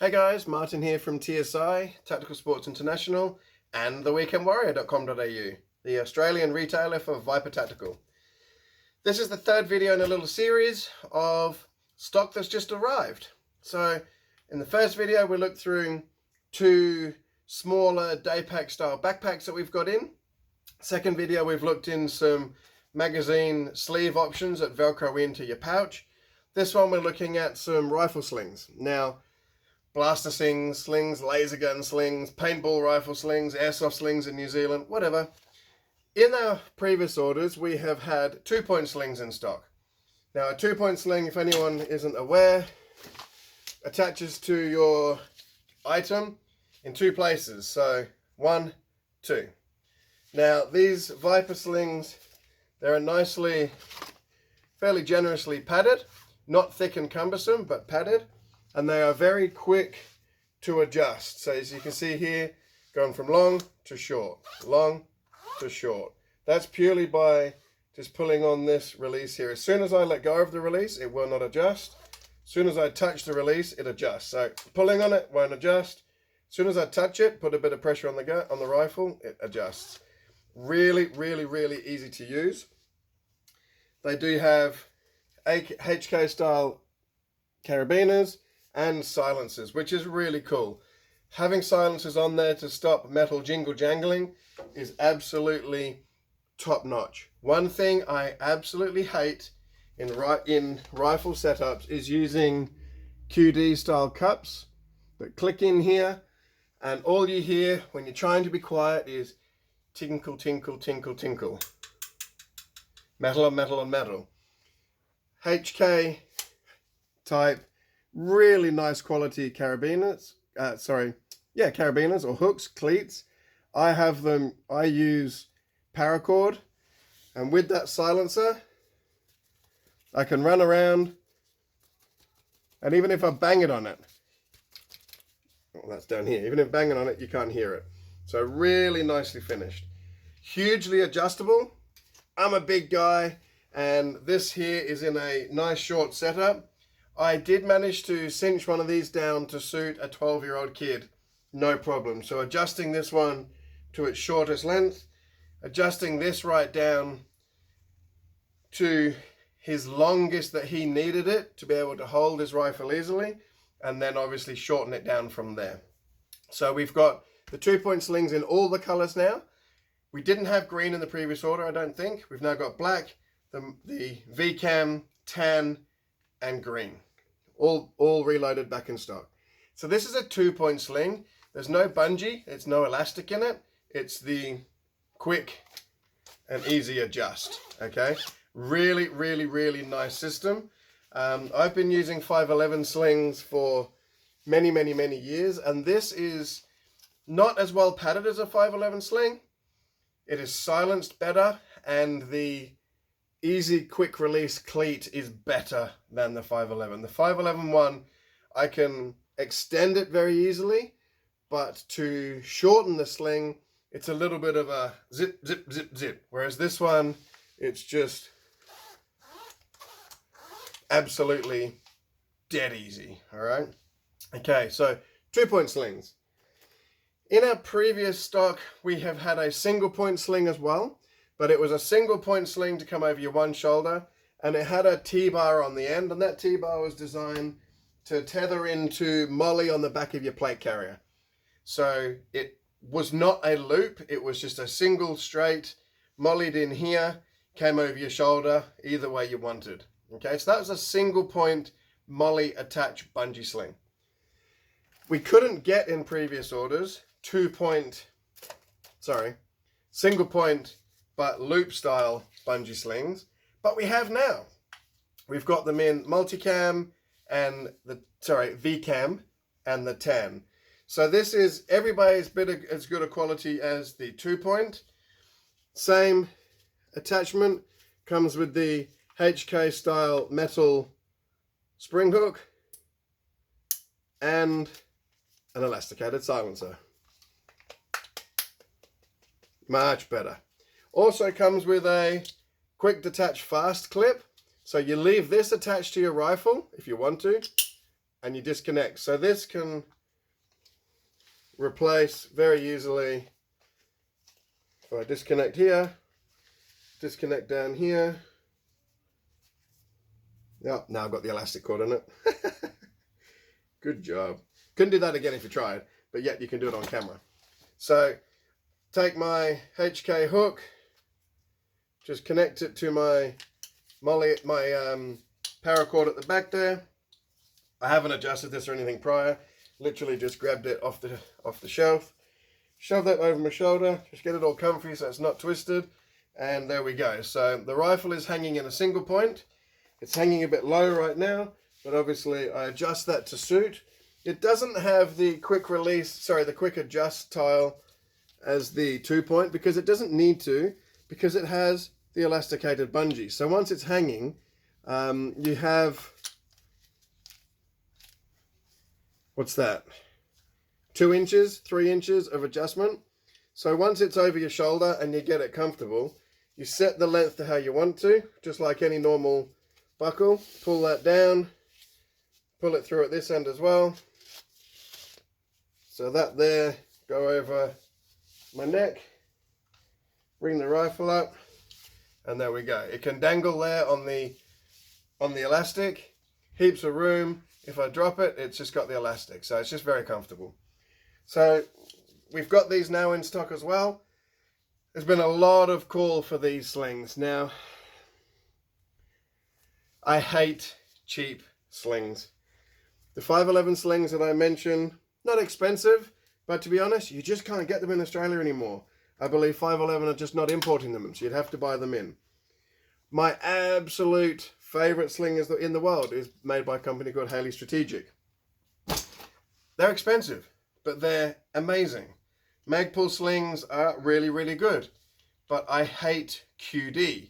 Hey guys, Martin here from TSI, Tactical Sports International, and theweekendwarrior.com.au, the Australian retailer for Viper Tactical. This is the third video in a little series of stock that's just arrived. So in the first video we looked through two smaller day pack style backpacks that we've got in. Second video we've looked in some magazine sleeve options that velcro into your pouch. This one we're looking at some rifle slings. Now, blaster slings, laser gun slings, paintball rifle slings, airsoft slings in New Zealand, whatever. In our previous orders, we have had 2-point slings in stock. Now, a 2-point sling, if anyone isn't aware, attaches to your item in two places. So, 1, 2. Now, these Viper slings, they're fairly generously padded. Not thick and cumbersome, but padded. And they are very quick to adjust. So as you can see here, going from long to short, long to short. That's purely by just pulling on this release here. As soon as I let go of the release, it will not adjust. As soon as I touch the release, it adjusts. So pulling on it won't adjust. As soon as I touch it, put a bit of pressure on the rifle, it adjusts. Really, really, really easy to use. They do have HK style carabiners and silencers, which is really cool. Having silencers on there to stop metal jingle jangling is absolutely top notch. One thing I absolutely hate in rifle setups is using QD style cups that click in here, and all you hear when you're trying to be quiet is tinkle, tinkle, tinkle, tinkle. Metal on metal on metal. HK type, really nice quality carabiners. Carabiners or hooks, cleats. I have them, I use paracord, and with that silencer, I can run around, and even if I bang it on it, well, that's down here, even if banging on it, you can't hear it. So really nicely finished. Hugely adjustable. I'm a big guy, and this here is in a nice short setup. I did manage to cinch one of these down to suit a 12-year-old kid, no problem. So adjusting this one to its shortest length, adjusting this right down to his longest that he needed it to be able to hold his rifle easily, and then obviously shorten it down from there. So we've got the 2-point slings in all the colors now. We didn't have green in the previous order, I don't think. We've now got black, the VCAM, tan, and green, all reloaded back in stock. So this is a 2-point sling. There's no bungee, it's no elastic in it. It's the quick and easy adjust, okay? Really, really, really nice system. I've been using 511 slings for many, many, many years, and this is not as well padded as a 511 sling. It is silenced better, and the easy quick release cleat is better than the 511. The 511 one, I can extend it very easily, but to shorten the sling, it's a little bit of a zip, zip, zip, zip. Whereas this one, it's just absolutely dead easy, all right? Okay, so 2-point slings. In our previous stock, we have had a 1-point sling as well. But it was a 1-point sling to come over your one shoulder, and it had a T-bar on the end, and that T-bar was designed to tether into MOLLE on the back of your plate carrier. So it was not a loop, it was just a single straight, MOLLE'd in here, came over your shoulder, either way you wanted. Okay, so that was a 1-point MOLLE attached bungee sling. We couldn't get in previous orders 1-point but loop style bungee slings, but we have now. We've got them in multicam and VCAM and the tan. So this is everybody's bit of, as good a quality as the 2-point. Same attachment, comes with the HK style metal spring hook and an elasticated silencer. Much better. Also comes with a quick detach fast clip. So you leave this attached to your rifle if you want to, and you disconnect. So this can replace very easily. If I disconnect here, disconnect down here. Yep, now I've got the elastic cord in it. Good job. Couldn't do that again if you tried, but yet you can do it on camera. So take my HK hook, just connect it to my paracord at the back there. I haven't adjusted this or anything prior. Literally just grabbed it off the shelf. Shove that over my shoulder. Just get it all comfy so it's not twisted. And there we go. So the rifle is hanging in a single point. It's hanging a bit low right now, but obviously I adjust that to suit. It doesn't have the quick adjust tile as the 2-point because it doesn't need to, because it has the elasticated bungee. So once it's hanging, you have, what's that? 2 inches, 3 inches of adjustment. So once it's over your shoulder and you get it comfortable, you set the length to how you want to, just like any normal buckle. Pull that down, pull it through at this end as well. So that there, go over my neck, bring the rifle up, and there we go. It can dangle there on the elastic, heaps of room. If I drop it, it's just got the elastic, so it's just very comfortable. So we've got these now in stock as well. There's been a lot of call for these slings. Now, I hate cheap slings. The 511 slings that I mentioned, not expensive, but to be honest, you just can't get them in Australia anymore. I believe 511 are just not importing them, so you'd have to buy them in. My absolute favorite sling in the world is made by a company called Haley Strategic. They're expensive, but they're amazing. Magpul slings are really, really good, but I hate QD.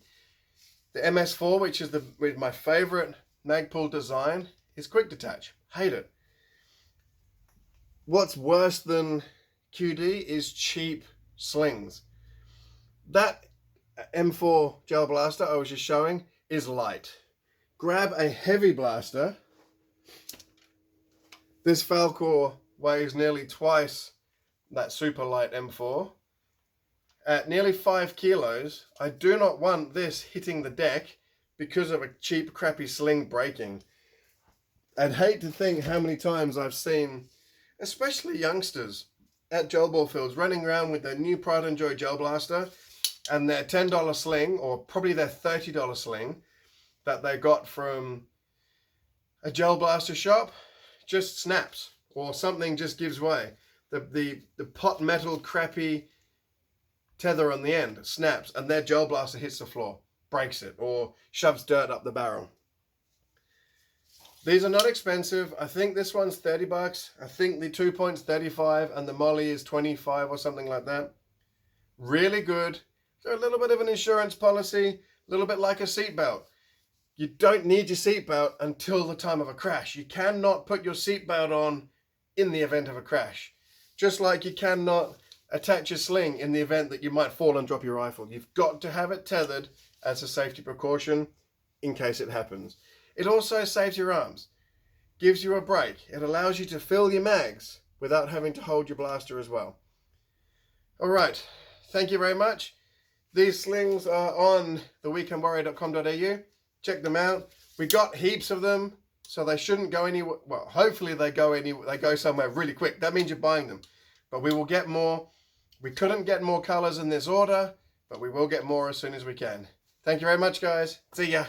The MS4, which is my favorite Magpul design, is quick detach. Hate it. What's worse than QD is cheap slings. That M4 gel blaster I was just showing is light. Grab a heavy blaster. This Falkor weighs nearly twice that super light M4. At nearly 5 kilos, I do not want this hitting the deck because of a cheap, crappy sling breaking. I'd hate to think how many times I've seen, especially youngsters at gel ball fields, running around with their new Pride and Joy gel blaster and their $10 sling, or probably their $30 sling that they got from a gel blaster shop, just snaps, or something just gives way. The pot metal crappy tether on the end snaps and their gel blaster hits the floor, breaks it, or shoves dirt up the barrel. These are not expensive. I think this one's 30 bucks. I think the 2-point's 35 and the Molly is 25 or something like that. Really good. So a little bit of an insurance policy, a little bit like a seatbelt. You don't need your seatbelt until the time of a crash. You cannot put your seatbelt on in the event of a crash. Just like you cannot attach a sling in the event that you might fall and drop your rifle. You've got to have it tethered as a safety precaution in case it happens. It also saves your arms, gives you a break. It allows you to fill your mags without having to hold your blaster as well. All right, thank you very much. These slings are on theweekendwarrior.com.au. Check them out. We got heaps of them, so they shouldn't go anywhere. Well, hopefully they go somewhere really quick. That means you're buying them. But we will get more. We couldn't get more colors in this order, but we will get more as soon as we can. Thank you very much, guys. See ya.